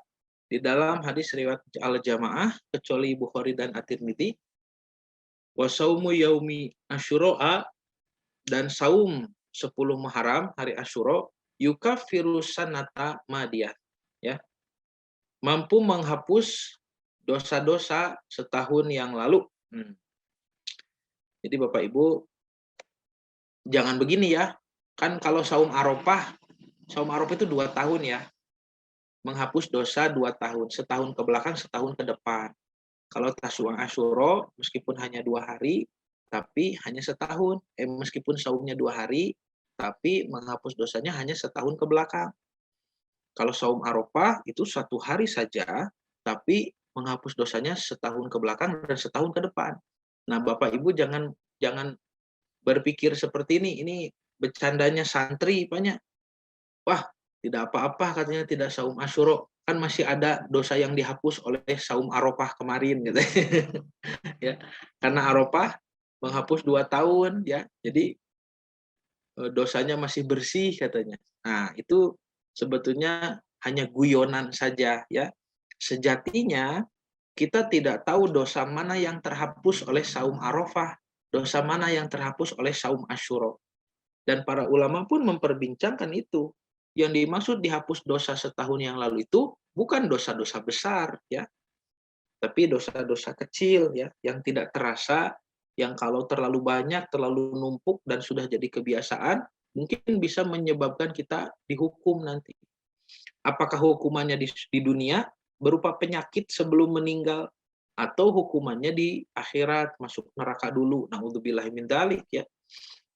di dalam hadis riwayat Al-Jamaah kecuali Bukhari dan At-Tirmidzi, wa saumu yaumi Asyura, dan saum 10 Muharram hari Asyura yukaffiru sanata madiyah ya, mampu menghapus dosa-dosa setahun yang lalu. Jadi Bapak Ibu jangan begini ya, kan kalau saum Arafah itu 2 tahun ya, menghapus dosa 2 tahun, setahun ke belakang, setahun ke depan. Kalau Tasu'a Asyura meskipun hanya 2 hari, tapi hanya setahun. Meskipun saumnya 2 hari, tapi menghapus dosanya hanya setahun ke belakang. Kalau saum Arafah itu 1 hari saja, tapi menghapus dosanya setahun ke belakang dan setahun ke depan. Nah, Bapak Ibu jangan jangan berpikir seperti ini. Ini bercandanya santri, Pak. Wah, tidak apa-apa katanya tidak saum Asyura, kan masih ada dosa yang dihapus oleh saum Arafah kemarin gitu. Ya. Karena Arafah menghapus 2 tahun ya. Jadi dosanya masih bersih katanya. Nah, itu sebetulnya hanya guyonan saja ya. Sejatinya kita tidak tahu dosa mana yang terhapus oleh saum Arafah, dosa mana yang terhapus oleh saum Asyura. Dan para ulama pun memperbincangkan itu. Yang dimaksud dihapus dosa setahun yang lalu itu bukan dosa-dosa besar ya, tapi dosa-dosa kecil ya, yang tidak terasa, yang kalau terlalu banyak, terlalu numpuk dan sudah jadi kebiasaan, mungkin bisa menyebabkan kita dihukum nanti. Apakah hukumannya di dunia berupa penyakit sebelum meninggal, atau hukumannya di akhirat masuk neraka dulu. Naudzubillah min dzalik ya.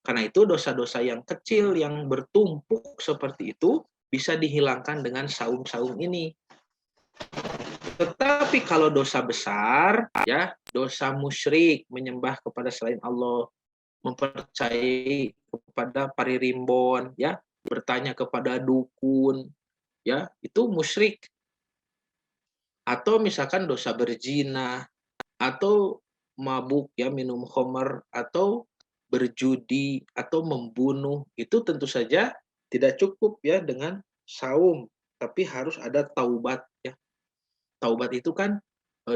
Karena itu dosa-dosa yang kecil yang bertumpuk seperti itu bisa dihilangkan dengan saum-saum ini. Tetapi kalau dosa besar, ya, dosa musyrik, menyembah kepada selain Allah, mempercayai kepada paririmbon, ya, bertanya kepada dukun, ya, itu musyrik. Atau misalkan dosa berzina, atau mabuk, ya, minum khamar, atau berjudi, atau membunuh, itu tentu saja tidak cukup ya dengan saum, tapi harus ada taubat ya. Taubat itu kan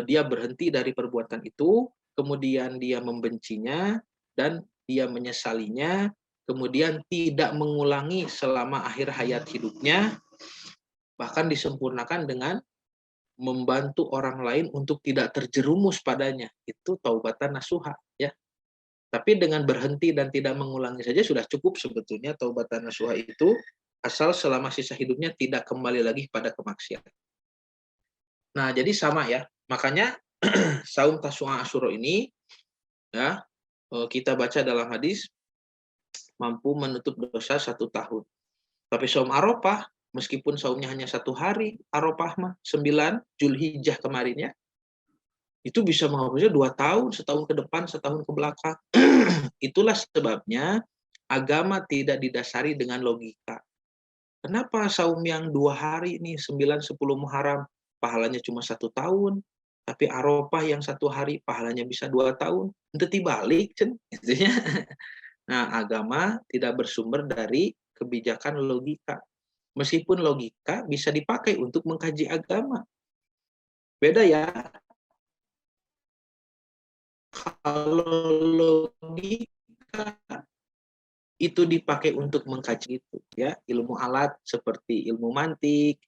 dia berhenti dari perbuatan itu, kemudian dia membencinya dan dia menyesalinya, kemudian tidak mengulangi selama akhir hayat hidupnya, bahkan disempurnakan dengan membantu orang lain untuk tidak terjerumus padanya. Itu taubatan nasuha ya. Tapi dengan berhenti dan tidak mengulangi saja sudah cukup sebetulnya taubatan nasuha itu, asal selama sisa hidupnya tidak kembali lagi pada kemaksiatan. Nah, jadi sama ya. Makanya saum Tasu'a Asyura ini ya, kita baca dalam hadis mampu menutup dosa 1 tahun. Tapi saum Arafah meskipun saumnya hanya 1 hari, Arafah mah 9 Zulhijjah kemarin ya, itu bisa menghapusnya 2 tahun, setahun ke depan, setahun ke belakang. Itulah sebabnya agama tidak didasari dengan logika. Kenapa saum yang 2 hari ini 9, 10 Muharram pahalanya cuma 1 tahun, tapi Arafah yang 1 hari pahalanya bisa 2 tahun? Itu dibalik, cen. Nah, agama tidak bersumber dari kebijakan logika. Meskipun logika bisa dipakai untuk mengkaji agama. Beda ya, kalau logika itu dipakai untuk mengkaji itu ya, ilmu alat seperti ilmu mantik,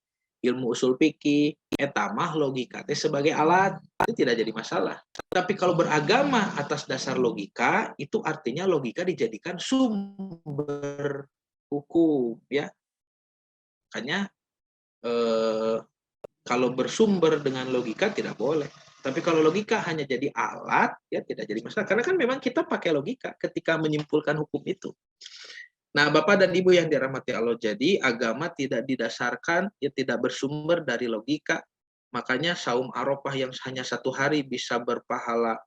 ilmu usul fikih, eta mah logika teh sebagai alat itu tidak jadi masalah. Tapi kalau beragama atas dasar logika, itu artinya logika dijadikan sumber hukum ya. Makanya kalau bersumber dengan logika tidak boleh. Tapi kalau logika hanya jadi alat, ya tidak jadi masalah. Karena kan memang kita pakai logika ketika menyimpulkan hukum itu. Nah, Bapak dan Ibu yang dirahmati Allah, jadi agama tidak didasarkan, ya tidak bersumber dari logika. Makanya saum Arafah yang hanya 1 hari bisa berpahala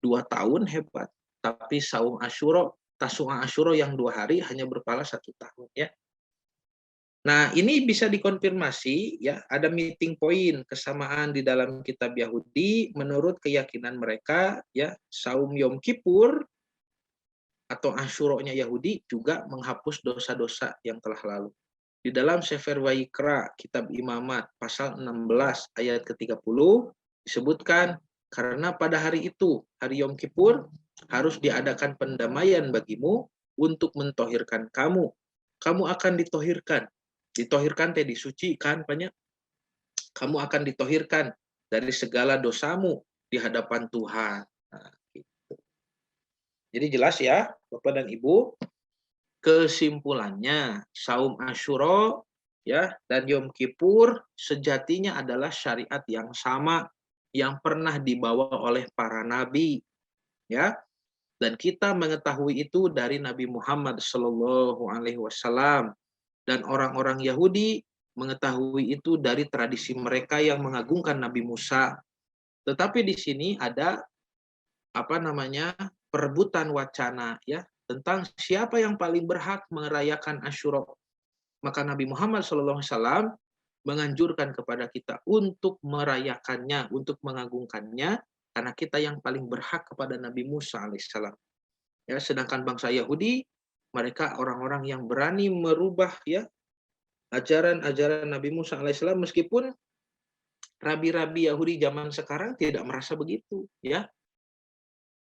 2 tahun, hebat. Tapi saum Asyura, Tasu'a Asyura yang 2 hari hanya berpahala 1 tahun. Ya. Nah, ini bisa dikonfirmasi, ya ada meeting point kesamaan di dalam kitab Yahudi menurut keyakinan mereka, ya saum Yom Kippur atau Asyura-nya Yahudi juga menghapus dosa-dosa yang telah lalu. Di dalam Sefer Wayikra, kitab Imamat, pasal 16 ayat ke-30, disebutkan, karena pada hari itu, hari Yom Kippur, harus diadakan pendamaian bagimu untuk mentohirkan kamu. Kamu akan ditohirkan. Ditohirkan teh disucikan, banyak. Kamu akan ditohirkan dari segala dosamu di hadapan Tuhan. Nah, jadi jelas ya, Bapak dan Ibu, kesimpulannya saum Asyura ya dan Yom Kippur sejatinya adalah syariat yang sama, yang pernah dibawa oleh para nabi, ya. Dan kita mengetahui itu dari Nabi Muhammad Shallallahu Alaihi Wasallam, dan orang-orang Yahudi mengetahui itu dari tradisi mereka yang mengagungkan Nabi Musa. Tetapi di sini ada perebutan wacana, ya, tentang siapa yang paling berhak merayakan Asyura. Maka Nabi Muhammad SAW menganjurkan kepada kita untuk merayakannya, untuk mengagungkannya, karena kita yang paling berhak kepada Nabi Musa alaihissalam. Ya, sedangkan bangsa Yahudi, mereka orang-orang yang berani merubah, ya, ajaran-ajaran Nabi Musa alaihissalam, meskipun rabi-rabi Yahudi zaman sekarang tidak merasa begitu, ya.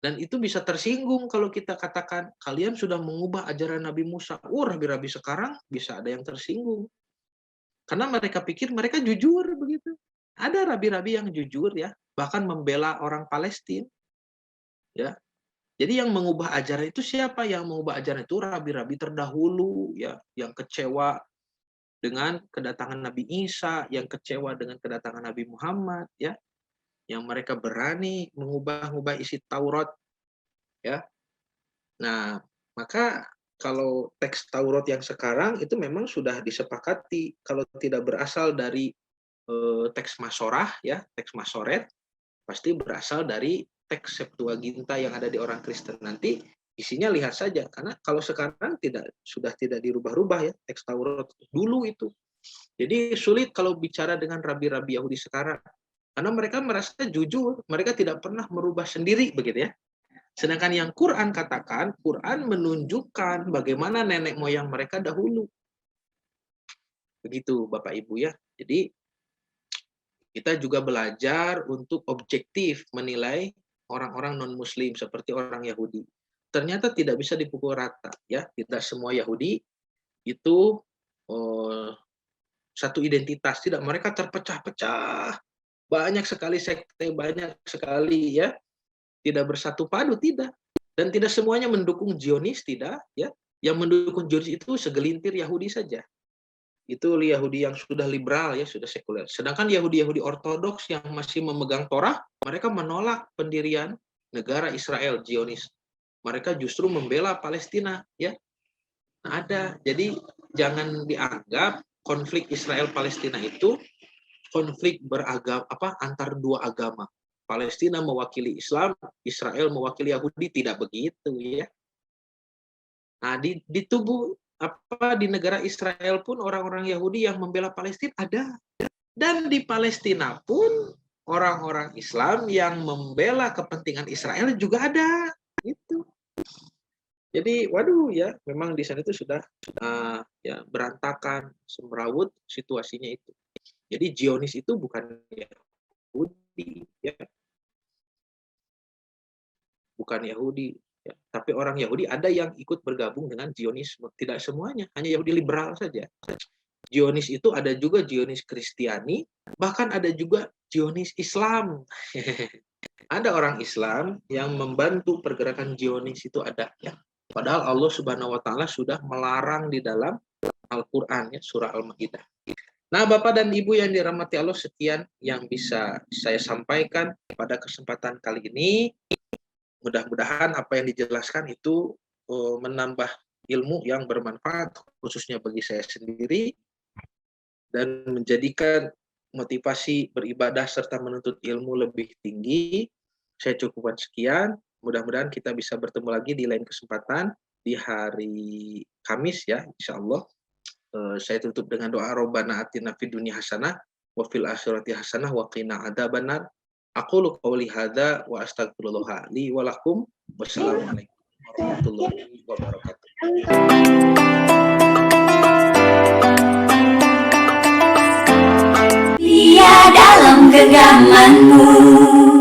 Dan itu bisa tersinggung kalau kita katakan, kalian sudah mengubah ajaran Nabi Musa. Rabi-rabi sekarang bisa ada yang tersinggung. Karena mereka pikir mereka jujur begitu. Ada rabi-rabi yang jujur, ya, bahkan membela orang Palestina. Ya. Jadi yang mengubah ajaran itu siapa? Yang mengubah ajaran itu rabi-rabi terdahulu, ya, yang kecewa dengan kedatangan Nabi Isa, yang kecewa dengan kedatangan Nabi Muhammad, ya. Yang mereka berani mengubah-ubah isi Taurat, ya. Nah, maka kalau teks Taurat yang sekarang itu memang sudah disepakati, kalau tidak berasal dari teks Masorah, ya, teks Masoret, pasti berasal dari teks Septuaginta yang ada di orang Kristen. Nanti isinya lihat saja, karena kalau sekarang sudah tidak dirubah-rubah, ya, teks Taurat dulu itu. Jadi sulit kalau bicara dengan rabi-rabi Yahudi sekarang. Karena mereka merasa jujur, mereka tidak pernah merubah sendiri, begitu, ya. Sedangkan yang Quran katakan, Quran menunjukkan bagaimana nenek moyang mereka dahulu. Begitu, Bapak Ibu, ya. Jadi kita juga belajar untuk objektif menilai orang-orang non-Muslim seperti orang Yahudi. Ternyata tidak bisa dipukul rata, ya. Tidak semua Yahudi itu satu identitas, tidak. Mereka terpecah-pecah. Banyak sekali sekte, banyak sekali, ya, tidak bersatu padu, tidak. Dan tidak semuanya mendukung Zionis, tidak, ya. Yang mendukung Zionis itu segelintir Yahudi saja. Itu Yahudi yang sudah liberal, ya, sudah sekuler. Sedangkan Yahudi-Yahudi ortodoks yang masih memegang Torah, mereka menolak pendirian negara Israel, Zionis. Mereka justru membela Palestina, ya. Nah, ada. Jadi jangan dianggap konflik Israel Palestina itu konflik beragama, antar dua agama. Palestina mewakili Islam, Israel mewakili Yahudi, tidak begitu, ya. Nah, di tubuh di negara Israel pun orang-orang Yahudi yang membela Palestina ada. Dan di Palestina pun orang-orang Islam yang membela kepentingan Israel juga ada, gitu. Jadi, waduh, ya, memang di sana itu sudah ya, berantakan, semrawut situasinya itu. Jadi Zionis itu bukan Yahudi, ya. Bukan Yahudi, ya. Tapi orang Yahudi ada yang ikut bergabung dengan Zionisme. Tidak semuanya, hanya Yahudi liberal saja. Zionis itu ada juga Zionis Kristiani, bahkan ada juga Zionis Islam. Ada orang Islam yang membantu pergerakan Zionis itu ada, ya. Padahal Allah Subhanahu wa taala sudah melarang di dalam Al-Qur'an, ya, surah Al-Maidah. Nah, Bapak dan Ibu yang dirahmati Allah, sekian yang bisa saya sampaikan pada kesempatan kali ini. Mudah-mudahan apa yang dijelaskan itu menambah ilmu yang bermanfaat, khususnya bagi saya sendiri, dan menjadikan motivasi beribadah serta menuntut ilmu lebih tinggi. Saya cukupkan sekian. Mudah-mudahan kita bisa bertemu lagi di lain kesempatan di hari Kamis, ya, insya Allah. Saya tutup dengan doa Rabbana atina fid dunya hasanah wa fil akhirati hasanah wa qina adzabannar. Aqulu qouli hadza wa astaghfirullah li wa lakum. Wassalamualaikum warahmatullahi wabarakatuh. Dia dalam genggamanmu.